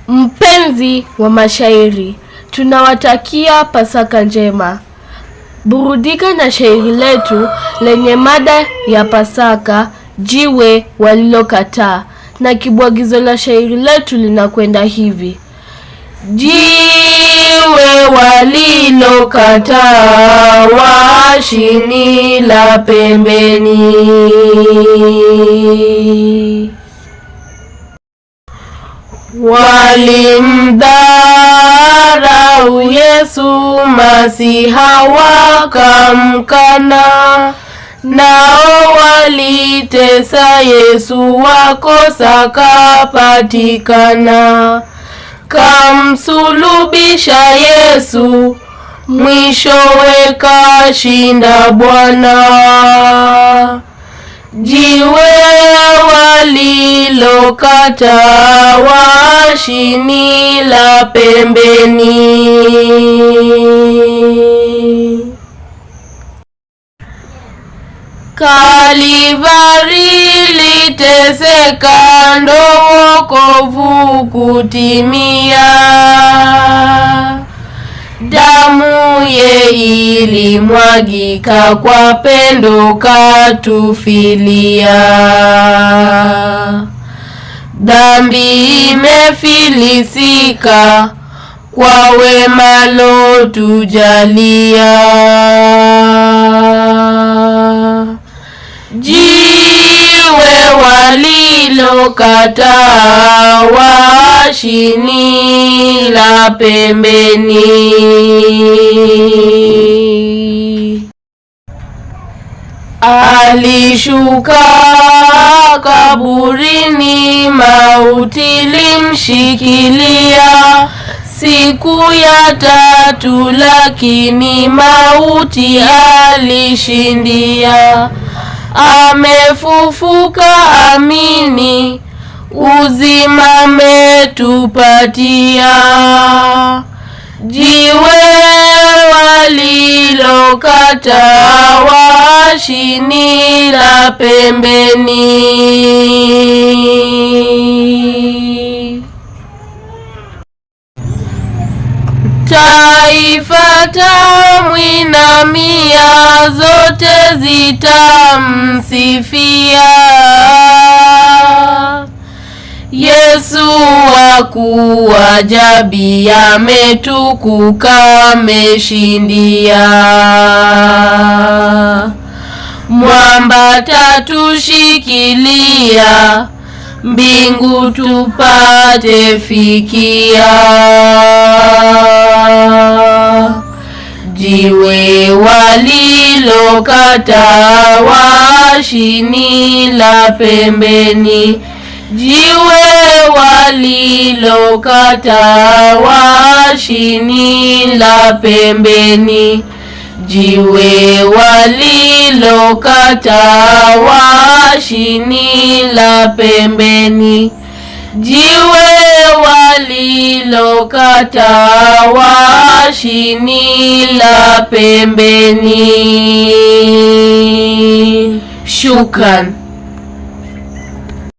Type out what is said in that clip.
Mpenzi wa mashairi, tunawatakia Pasaka njema. Burudika na shairi letu lenye mada ya Pasaka, jiwe walilokataa. Na kibwagizo la shairi letu linakwenda hivi: jiwe walilokataa, waashi ni la pembeni. Walimdharau Yesu Masiha wakamkana, nao walitesa Yesu wakosa kapatikana. Kamsulubisha Yesu, mwishowe kashinda Bwana. Jiwe walilokataa, waashi ni la pembeni. Kalivari liteseka, ndo wokovu kutimia. Damu ye ilimwagika, kwa pendo katufilia. Dhambi imefilisika, kwa wema lotujalia. Jiwe walilokataa, waashi ni la pembeni. Alishuka kaburini, mauti limshikilia. Siku ya tatu lakini mauti alishindia. Amefufuka, amini, uzima ametupatia. Jiwe walilokataa, waashi ni la pembeni. Taifa tamwinamia, zote zitamsifia. Yesu wa kuajabu, ametukuka, ameshindia. Mwamba tatushikilia, mbingu tupate fikia. Jiwe walilokataa, waashi ni la pembeni. Jiwe walilokataa, waashi ni la pembeni. Jiwe walilokataa, waashi ni la pembeni. Jiwe walilokataa, waashi ni la pembeni. Shukran.